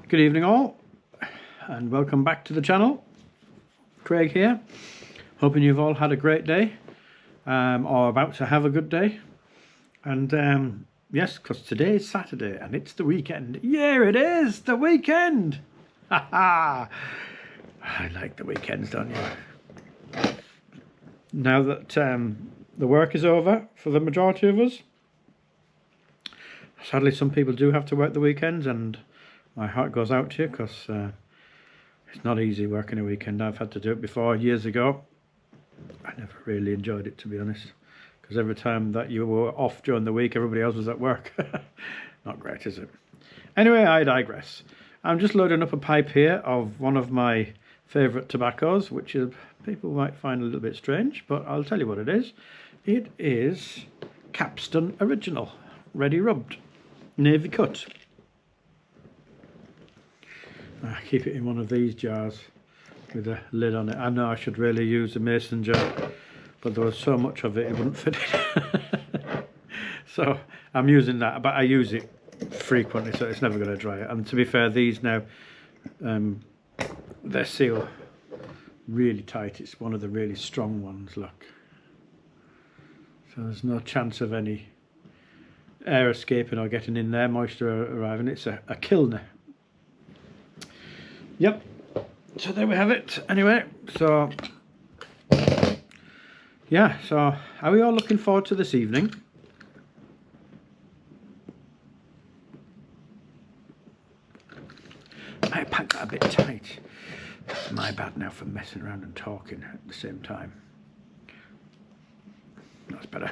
Good evening all, and welcome back to the channel. Craig here, hoping you've all had a great day, or about to have a good day. And yes, because today is Saturday and it's the weekend. Yeah, it is the weekend. Ha ha! I like the weekends, don't you? Now that the work is over for the majority of us, sadly some people do have to work the weekends, and my heart goes out to you, because it's not easy working a weekend. I've had to do it before years ago. I never really enjoyed it, to be honest, because every time that you were off during the week, everybody else was at work. Not great, is it? Anyway, I digress. I'm just loading up a pipe here of one of my favourite tobaccos, which people might find a little bit strange, but I'll tell you what it is. It is Capstan Original, ready rubbed, navy cut. I keep it in one of these jars with a lid on it. I know I should really use a mason jar, but there was so much of it, it wouldn't fit in. So I'm using that, but I use it frequently, so it's never going to dry. And to be fair, these now, they're sealed really tight. It's one of the really strong ones, look. So there's no chance of any air escaping or getting in there, moisture arriving. It's a kilner. Yep, so there we have it. Anyway, so yeah, so are we all looking forward to this evening? I packed that a bit tight. That's my bad now for messing around and talking at the same time. That's better.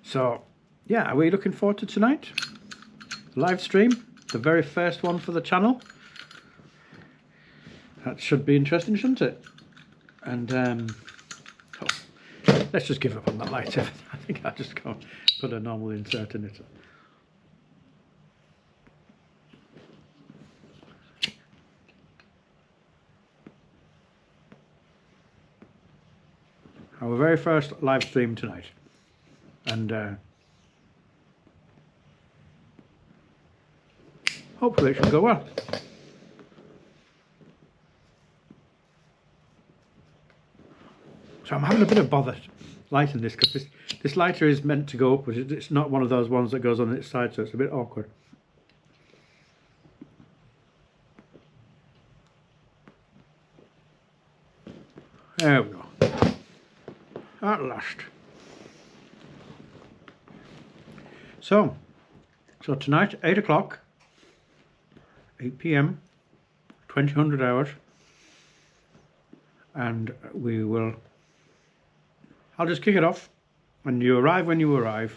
So yeah, are we looking forward to tonight? Live stream, the very first one for the channel. That should be interesting, shouldn't it? And let's just give up on that lighter. I think I'll just go put a normal insert in it. Our very first live stream tonight, and hopefully it should go well. So I'm having a bit of bother lighting this, because this lighter is meant to go upwards. It's not one of those ones that goes on its side, so it's a bit awkward. There we go. At last. So tonight, 8 o'clock, 8 p.m, 2000 hours, and we will... I'll just kick it off, and you arrive when you arrive,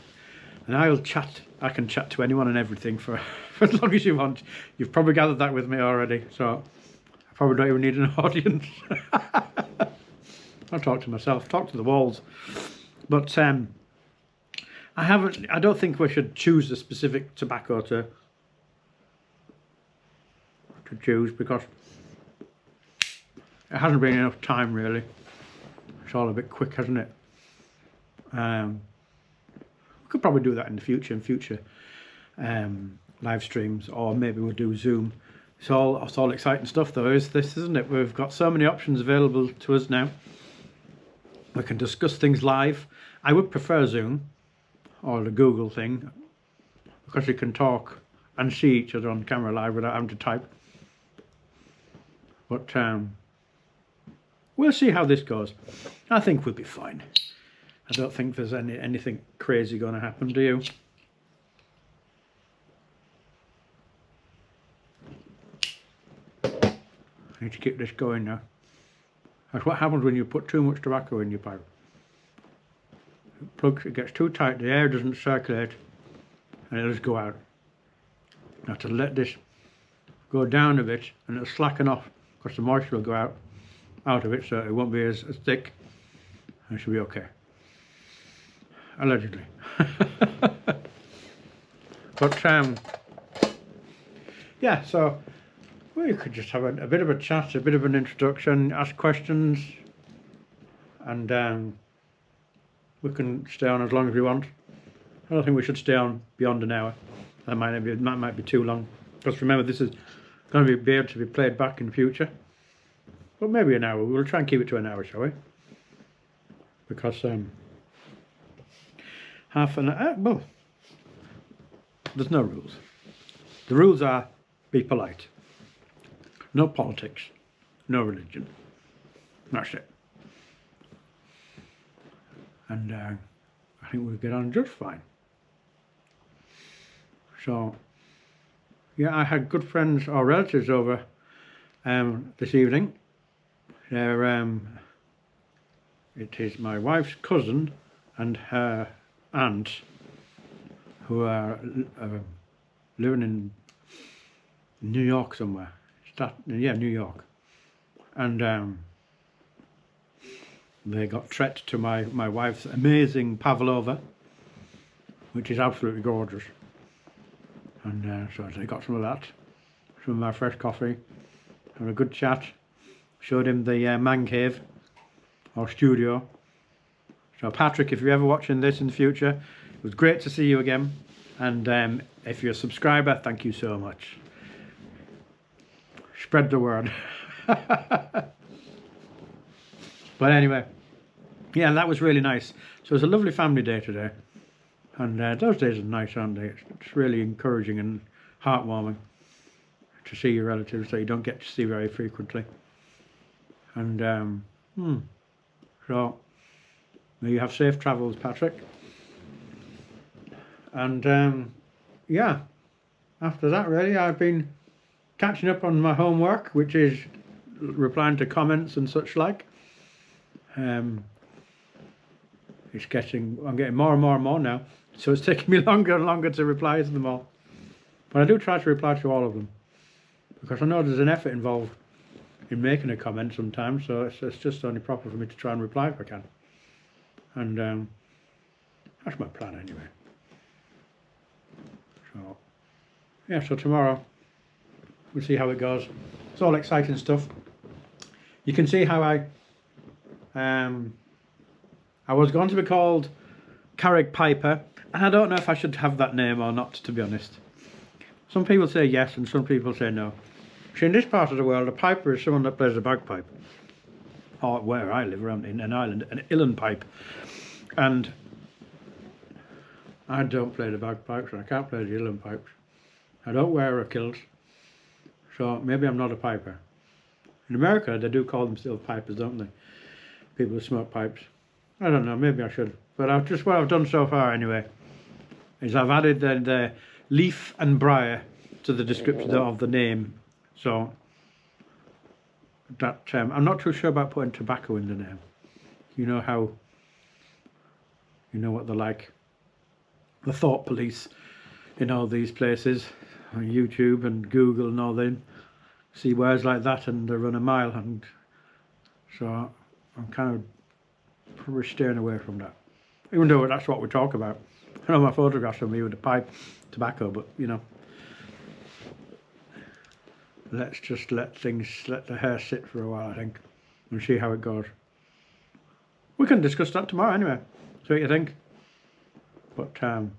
and I'll chat. I can chat to anyone and everything for as long as you want. You've probably gathered that with me already, so I probably don't even need an audience. I'll talk to myself, talk to the walls. But I don't think we should choose a specific tobacco to choose, because it hasn't been enough time really. It's all a bit quick, hasn't it? We could probably do that in the future, live streams, or maybe we'll do Zoom. It's all exciting stuff though, isn't it? We've got so many options available to us now. We can discuss things live. I would prefer Zoom or the Google thing, because you can talk and see each other on camera live without having to type. But we'll see how this goes. I think we'll be fine. I don't think there's anything crazy going to happen, do you? I need to keep this going now. That's what happens when you put too much tobacco in your pipe. It gets too tight, the air doesn't circulate, and it'll just go out. You have to let this go down a bit, and it'll slacken off, because the moisture will go out of it, so it won't be as thick, and it should be okay. Allegedly. But yeah, so we could just have a bit of a chat, a bit of an introduction, ask questions, and we can stay on as long as we want. I don't think we should stay on beyond an hour. That might be too long. Because remember, this is going to be able to be played back in the future. But maybe an hour. We'll try and keep it to an hour, shall we? Because half an hour, well, there's no rules. The rules are be polite. No politics. No religion. That's it. And I think we'll get on just fine. So, yeah, I had good friends or relatives over this evening. It is my wife's cousin and her aunt who are living in New York somewhere. New York. And they got treated to my wife's amazing pavlova, which is absolutely gorgeous. And so they got some of that, some of my fresh coffee, had a good chat, showed him the man cave, or studio. So Patrick, if you're ever watching this in the future, it was great to see you again. And if you're a subscriber, thank you so much. Spread the word. But anyway, yeah, that was really nice. So it's a lovely family day today. And those days are nice, aren't they? It's really encouraging and heartwarming to see your relatives that you don't get to see very frequently. And so may you have safe travels, Patrick. And yeah, after that really I've been catching up on my homework, which is replying to comments and such like. I'm getting more and more now, so it's taking me longer and longer to reply to them all. But I do try to reply to all of them, because I know there's an effort involved in making a comment sometimes, so it's just only proper for me to try and reply if I can. And that's my plan anyway. So yeah, so tomorrow we'll see how it goes. It's all exciting stuff. You can see how I was going to be called Carrick Piper, and I don't know if I should have that name or not, to be honest. Some people say yes and some people say no. See, in this part of the world, a piper is someone that plays the bagpipe. Or where I live, around in an island, an uilleann pipe. And I don't play the bagpipes, and I can't play the uilleann pipes. I don't wear a kilt, so maybe I'm not a piper. In America, they do call themselves pipers, don't they? People who smoke pipes. I don't know, maybe I should. But what I've done so far anyway is I've added the leaf and briar to the description of the name. So that I'm not too sure about putting tobacco in the name. You know how, you know what they're like. The thought police in all these places, on YouTube and Google and all that, see words like that and they run a mile, and so I'm kind of probably staying away from that. Even though that's what we talk about. I know my photographs of me with a pipe, tobacco, but you know, let's just let the hair sit for a while, I think, and see how it goes. We can discuss that tomorrow anyway, see what you think. But I've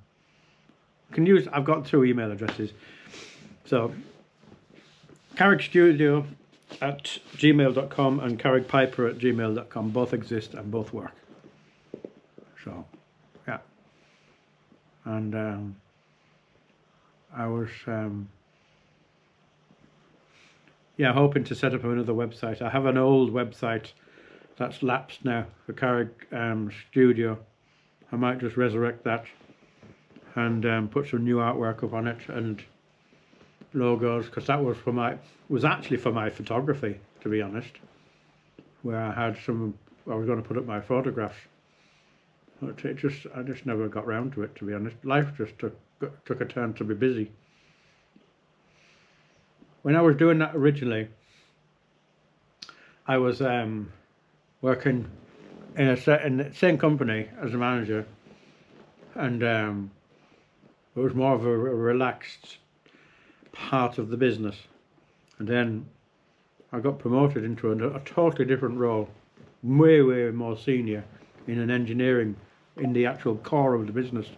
got 2 email addresses. So carrickstudio@gmail.com and carrickpiper@gmail.com, both exist and both work. So yeah, and I was hoping to set up another website. I have an old website that's lapsed now for Carrick Studio. I might just resurrect that and put some new artwork up on it and logos, because that was actually for my photography, to be honest, where I was going to put up my photographs, but I just never got round to it, to be honest. Life just took a turn to be busy. When I was doing that originally, I was working in the same company as a manager, and it was more of a relaxed part of the business. And then I got promoted into a totally different role, way more senior in an engineering, in the actual core of the business.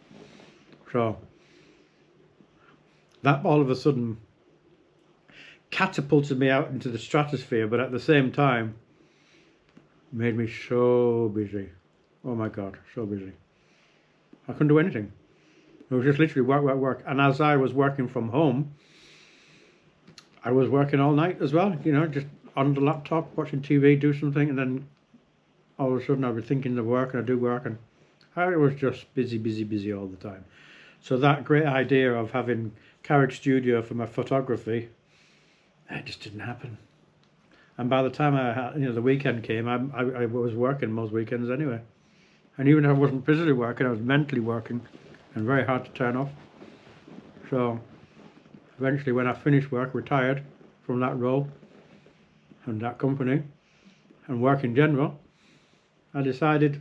So that all of a sudden catapulted me out into the stratosphere, but at the same time made me so busy. Oh my God, so busy. I couldn't do anything. It was just literally work, work, work. And as I was working from home, I was working all night as well, you know, just on the laptop, watching TV, do something, and then all of a sudden I'd be thinking of work, and I'd do work, and I was just busy, busy, busy all the time. So that great idea of having Carriage Studio for my photography, it just didn't happen. And by the time I had, the weekend came, I was working most weekends anyway. And even if I wasn't physically working, I was mentally working, and very hard to turn off. So eventually, when I finished work, retired from that role and that company and work in general, I decided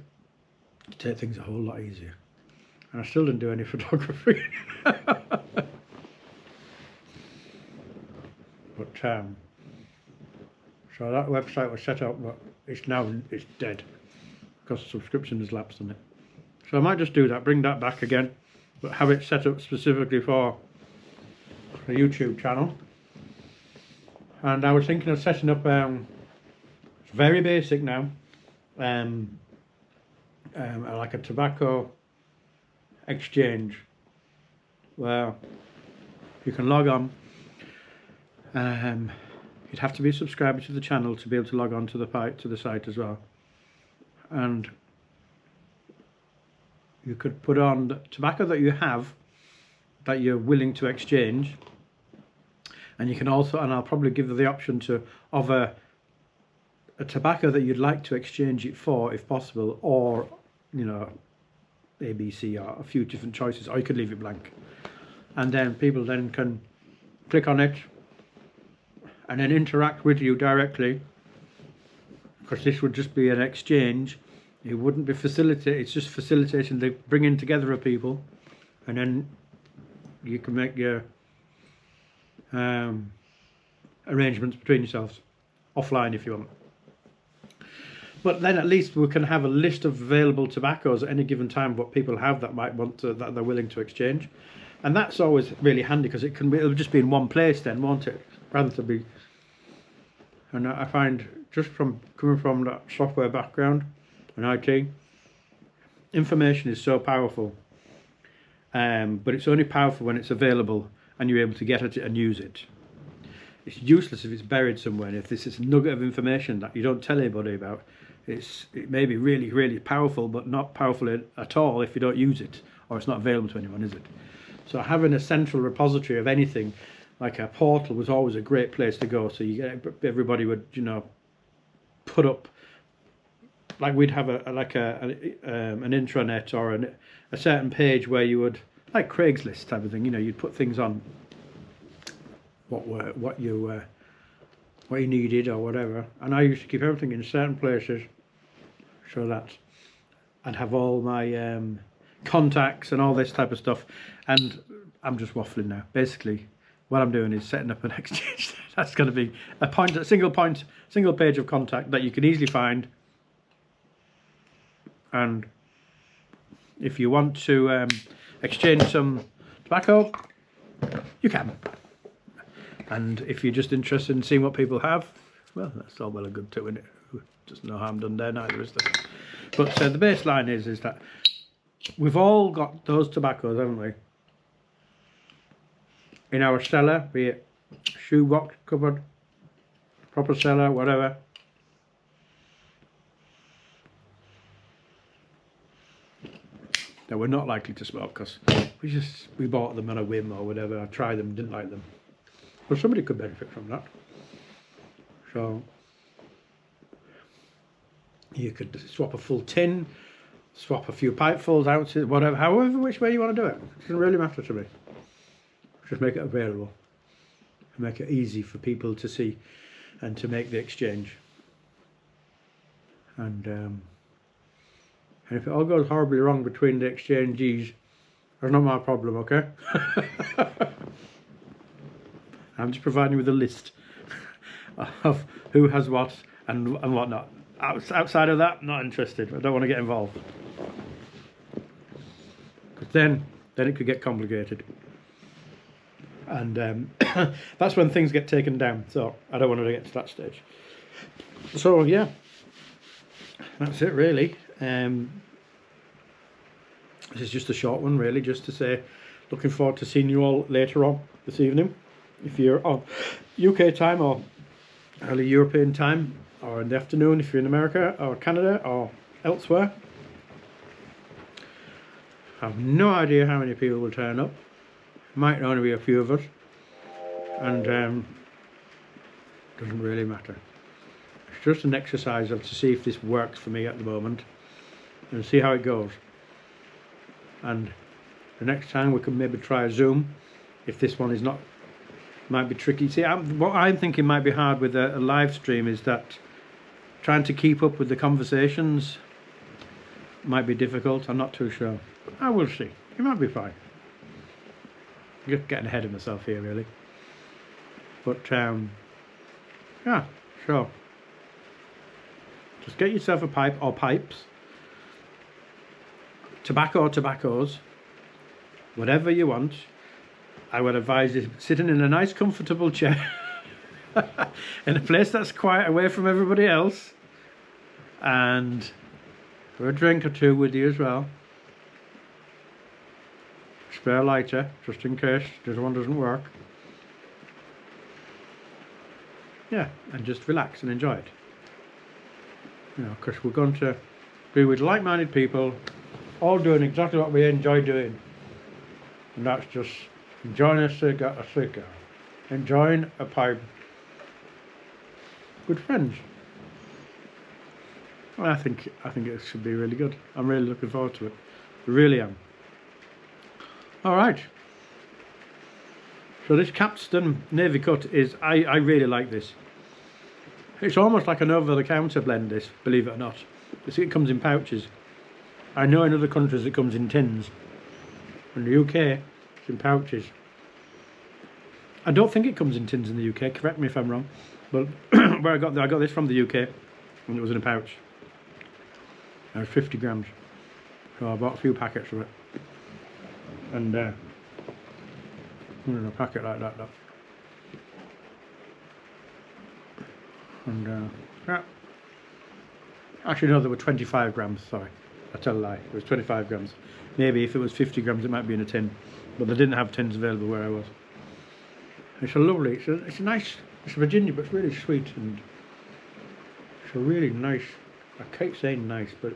to take things a whole lot easier. And I still didn't do any photography. But so that website was set up, but it's dead because the subscription has lapsed on it. So I might just do that, bring that back again, but have it set up specifically for a YouTube channel. And I was thinking of setting up it's very basic now, like a tobacco exchange where you can log on. You'd have to be a subscriber to the channel to be able to log on to the site as well, and you could put on the tobacco that you have that you're willing to exchange. And you can also, and I'll probably give you the option of a tobacco that you'd like to exchange it for, if possible, or A, B, C, or a few different choices, or you could leave it blank. And then people then can click on it and then interact with you directly, because this would just be an exchange. It wouldn't be facilitated. It's just facilitating the bringing together of people, and then you can make your arrangements between yourselves offline if you want. But then at least we can have a list of available tobaccos at any given time, what people have that might want to, that they're willing to exchange, and that's always really handy, because it'll just be in one place then, won't it, rather than be. And I find, just from coming from that software background and IT, information is so powerful, but it's only powerful when it's available and you're able to get at it and use it. It's useless if it's buried somewhere, and if this is a nugget of information that you don't tell anybody about, it may be really, really powerful, but not powerful at all if you don't use it, or it's not available to anyone, is it? So having a central repository of anything, like a portal, was always a great place to go. So everybody would, put up, like we'd have an intranet or a certain page where you would, like Craigslist type of thing, you'd put things on what you needed or whatever. And I used to keep everything in certain places, so that I'd have all my contacts and all this type of stuff. And I'm just waffling now. Basically, what I'm doing is setting up an exchange. That's going to be a single page of contact that you can easily find. And if you want to exchange some tobacco, you can. And if you're just interested in seeing what people have, well, that's all well and good too, isn't it? There's no harm done there, neither is there. But the baseline is that we've all got those tobaccos, haven't we? In our cellar, be it shoebox, cupboard, proper cellar, whatever. That we're not likely to smoke because we bought them on a whim or whatever. I tried them, didn't like them. But somebody could benefit from that. So you could swap a full tin, swap a few pipefuls, ounces, whatever, however which way you want to do it. It doesn't really matter to me. Just make it available and make it easy for people to see and to make the exchange. And if it all goes horribly wrong between the exchangees, that's not my problem, okay? I'm just providing you with a list of who has what and whatnot. Outside of that, not interested. I don't want to get involved. Because then it could get complicated. And that's when things get taken down. So I don't want to get to that stage. So yeah, that's it really. This is just a short one really, just to say looking forward to seeing you all later on this evening. If you're on UK time or early European time, or in the afternoon if you're in America or Canada or elsewhere. I have no idea how many people will turn up. Might only be a few of us, and doesn't really matter. It's just an exercise to see if this works for me at the moment and see how it goes. And the next time we can maybe try a Zoom if this one is not, might be tricky. See, what I'm thinking might be hard with a live stream is that trying to keep up with the conversations might be difficult. I'm not too sure. I will see. It might be fine. Just getting ahead of myself here really. But yeah, sure. Just get yourself a pipe or pipes. Tobacco or tobaccos. Whatever you want. I would advise you sitting in a nice comfortable chair in a place that's quiet away from everybody else, and for a drink or two with you as well. Spare lighter just in case this one doesn't work. Yeah, and just relax and enjoy it. You know, because we're going to be with like-minded people, all doing exactly what we enjoy doing, and that's just enjoying a cigar, enjoying a pipe, good friends. Well, I think it should be really good. I'm really looking forward to it. I really am. All right. So this Capstan Navy Cut is, I really like this. It's almost like an over-the-counter blend, this, believe it or not. You see, it comes in pouches. I know in other countries it comes in tins. In the UK, it's in pouches. I don't think it comes in tins in the UK, correct me if I'm wrong. But where I got this from the UK, and it was in a pouch. It was 50 grams. So I bought a few packets of it. And a packet like that. And yeah. Actually no, there were 25 grams, sorry. I tell a lie, it was 25 grams. Maybe if it was 50 grams it might be in a tin. But they didn't have tins available where I was. It's a lovely, it's a nice, it's Virginia, but it's really sweet, and it's a really nice, I keep saying nice, but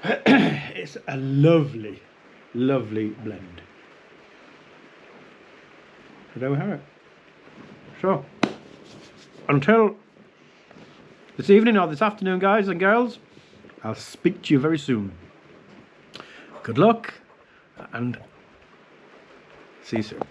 it's a lovely, lovely blend. So there we have it. So, until this evening or this afternoon, guys and girls, I'll speak to you very soon. Good luck, and see you soon.